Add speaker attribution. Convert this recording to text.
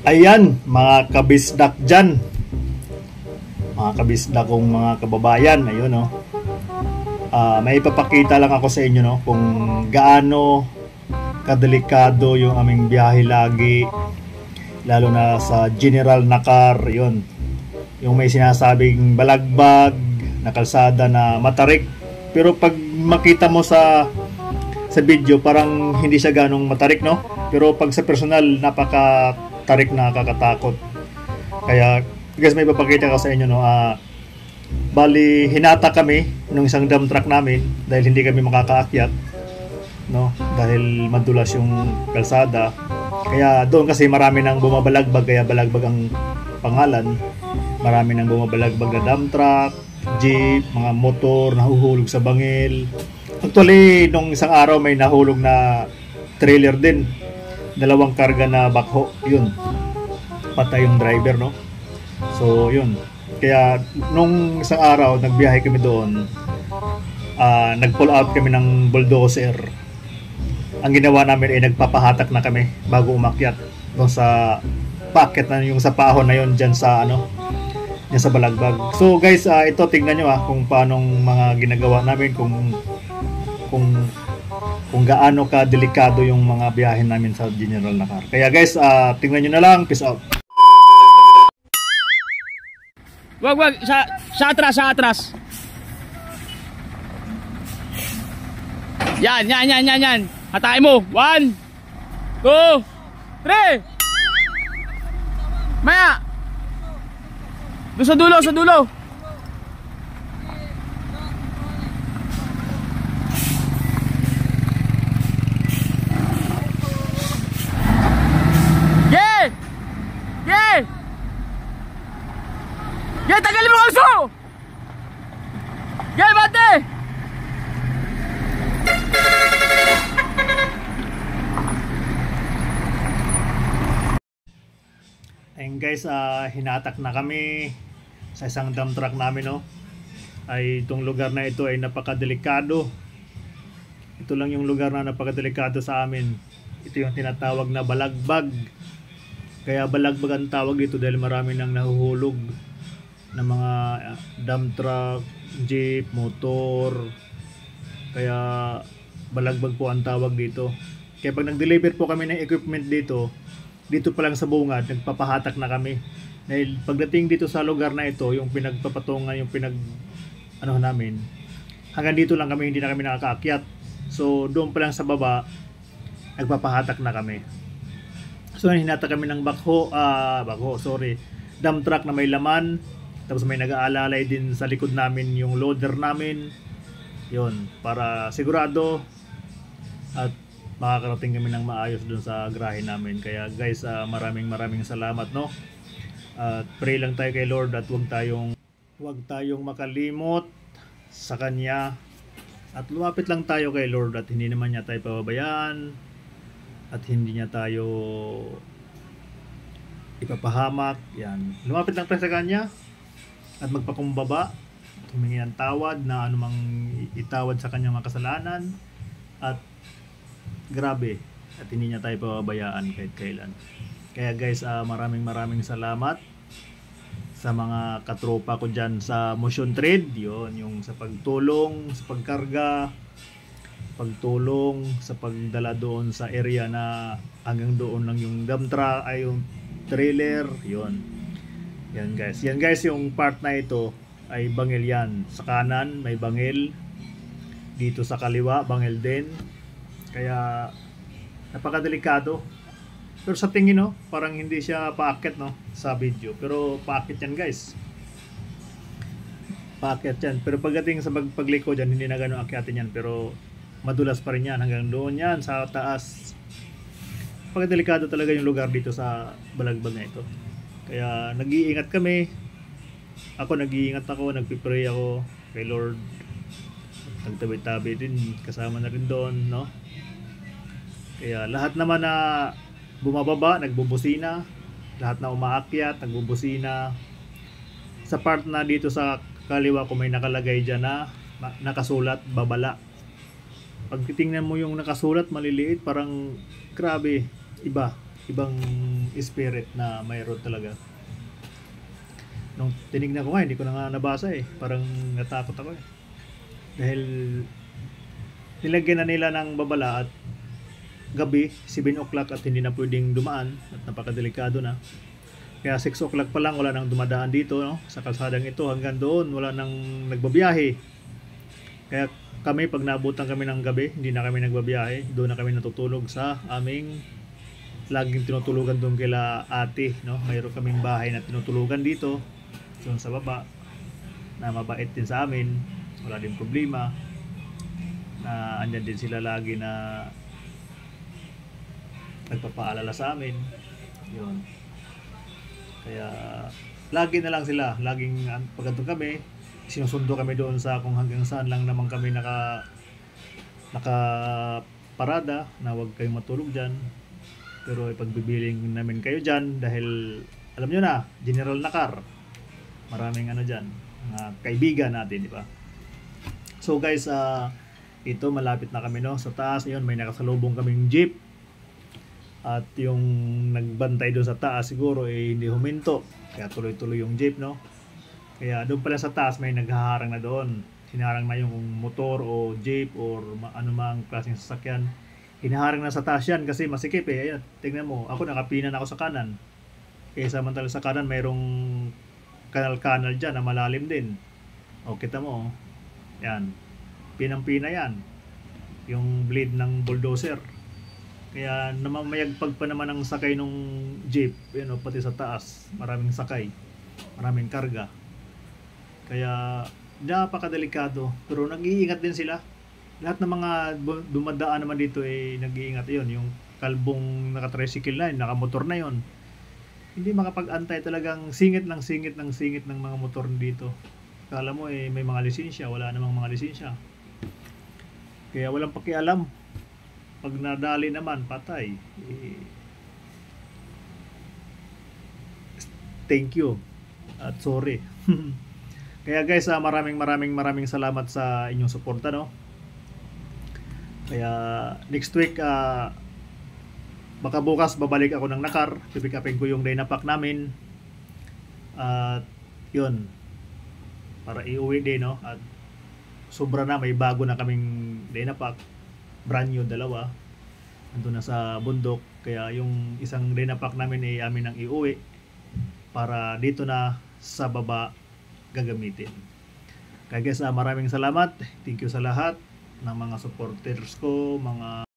Speaker 1: Ayan, mga kabisdak dyan, mga kabisdak kong mga kababayan, ayun no. May ipapakita lang ako sa inyo no, kung gaano kadelikado yung aming biyahe lagi, lalo na sa General Nakar, yun. Yung may sinasabing balagbag na kalsada na matarik, pero pag makita mo sa video parang hindi siya ganong matarik no, pero pag sa personal napaka tarik na kakatakot. Kaya guys, may papakita ko sa inyo no. Bali hinata kami nung isang dump truck namin dahil hindi kami makakaakyat no, dahil madulas yung kalsada. Kaya doon kasi marami nang bumabalagbag, kaya balagbag ang pangalan. Marami nang bumabalagbag na dump truck, jeep, mga motor nahuhulog sa bangil. Actually nung isang araw may nahulog na trailer din, dalawang karga na backhoe, yun, patay yung driver no. So yun, kaya nung isang araw nagbiyahe kami doon, nag-pull out kami ng bulldozer. Ang ginawa namin ay nagpapahatak na kami bago umakyat doon sa packet na yung sa pahon na yun dyan sa ano, dyan sa balagbag. So guys, ito tingnan nyo kung paanong mga ginagawa namin, kung gaano ka delikado yung mga biyahe namin sa General Nakar. Kaya guys, tingnan nyo na lang. Peace out.
Speaker 2: Wag, sa atras. Yan. Hatain mo. 1, 2, 3. Maya. Doon sa dulo. Tagalin mo ang so! Bate!
Speaker 1: And guys, hinatak na kami sa isang dump truck namin no. Ay itong lugar na ito ay napakadelikado. Ito lang yung lugar na napakadelikado sa amin. Ito yung tinatawag na balagbag. Kaya balagbag ang tawag dito dahil marami nang nahuhulog na mga dump truck, jeep, motor. Kaya balagbag po ang tawag dito. Kaya pag nag-deliver po kami ng equipment dito pa lang sa bungad, nagpapahatak na kami. Dahil pagdating dito sa lugar na ito, yung pinagpapatungan, yung namin, hanggang dito lang kami, hindi na kami nakakaakyat. So doon pa lang sa baba, nagpapahatak na kami. So hinata kami ng dump truck na may laman. Tapos may nag-aalalay din sa likod namin yung loader namin. Yun, para sigurado at makakarating kami ng maayos dun sa garahe namin. Kaya guys, maraming salamat no. At pray lang tayo kay Lord at huwag tayong makalimot sa Kanya. At lumapit lang tayo kay Lord at hindi naman niya tayo pababayaan. At hindi niya tayo ipapahamak. Yan. Lumapit lang tayo sa Kanya at magpakumbaba, humingi ng tawad na anumang itawad sa kanyang mga kasalanan, at grabe, at hindi niya tayo pababayaan kahit kailan. Kaya guys, maraming salamat sa mga katropa ko dyan sa Motion Trade, yun, yung sa pagtulong, sa pagkarga, pagtulong sa pagdala doon sa area na hanggang doon lang yung dump truck, ay yung trailer, yun. Yan guys, yung part na ito ay bangil yan. Sa kanan may bangil, dito sa kaliwa bangil din. Kaya napakadelikado. Pero sa tingin no, parang hindi siya paakyat no sa video, pero paakyat yan guys. Paakyat yan. Pero pagdating sa pagliko dyan, hindi na gano'ng akyatin yan, pero madulas pa rin yan hanggang doon yan sa taas. Napakadelikado talaga yung lugar dito sa balagbag na ito. Kaya nag-iingat kami. Nag-iingat ako, nagpipray ako kay Lord. Nagtabi-tabi din, kasama na rin doon, no? Kaya lahat naman na bumababa, nagbubusina. Lahat na umaakyat, nagbubusina. Sa part na dito sa kaliwa ko may nakalagay dyan na nakasulat, babala. Pag titingnan mo yung nakasulat, maliliit, parang grabe, iba ibang spirit na mayroon talaga. Nung tinignan ko nga, hindi ko na nga nabasa eh. Parang natakot ako eh. Dahil nilagyan na nila ng babala at gabi, 7 o'clock at hindi na pwedeng dumaan at napakadelikado na. Kaya 6 o'clock pa lang wala nang dumadaan dito, no? Sa kalsadang ito hanggang doon wala nang nagbabiyahe. Kaya kami pag naabutan kami ng gabi, hindi na kami nagbabiyahe. Doon na kami natutulog sa aming laging tinutulugan doon kila ate, no? Mayroon kaming bahay na tinutulugan dito doon sa baba na mabait din sa amin, wala din problema, na andyan din sila lagi na nagpapaalala sa amin. Yun. Kaya lagi na lang sila, laging pagkatong kami, sinusundo kami doon sa kung hanggang saan lang naman kami naka parada, na huwag kayong matulog dyan. Pero ipagbibiling namin kayo dyan dahil alam nyo na, General Nakar, maraming ano dyan, mga kaibigan natin, di ba? So guys, ito malapit na kami, no, sa taas. Yun, may nakasalubong kaming jeep. At yung nagbantay doon sa taas siguro hindi huminto. Kaya tuloy-tuloy yung jeep, no? Kaya doon pala sa taas may naghaharang na doon. Hinaharang na yung motor o jeep or anumang klaseng sasakyan. Hinaharang na sa taas yan kasi masikip eh. Ayan, tingnan mo. Ako nakapinan ako sa kanan. Kaya samantala sa kanan mayroong kanal-kanal dyan na malalim din. O kita mo. Yan. Pinang-pina yan. Yung blade ng bulldozer. Kaya namamayagpag pa naman ang sakay nung jeep, you know, pati sa taas, maraming sakay, maraming karga. Kaya napakadelikado, pero nag-iingat din sila. Lahat ng mga dumadaan naman dito nag-iingat. Yun, yung kalbong naka-tricycle na yun, naka-motor na yun, hindi makapag-antay, talagang singit ng mga motor dito. Kala mo may mga lisensya, wala namang mga lisensya. Kaya walang pakialam. Pag nadali naman, patay. Thank you. At sorry. Kaya guys, maraming salamat sa inyong suporta, no? Kaya next week, baka bukas babalik ako ng Nakar. Pipick upin ko yung Dynapack namin. At yun. Para iuwi din, no? At sobra na, may bago na kaming Dynapack. Brand new, 2 andun na sa bundok, kaya yung isang Dynapack namin amin ang iuwi para dito na sa baba gagamitin. Kaya guys, maraming salamat, thank you sa lahat ng mga supporters ko, mga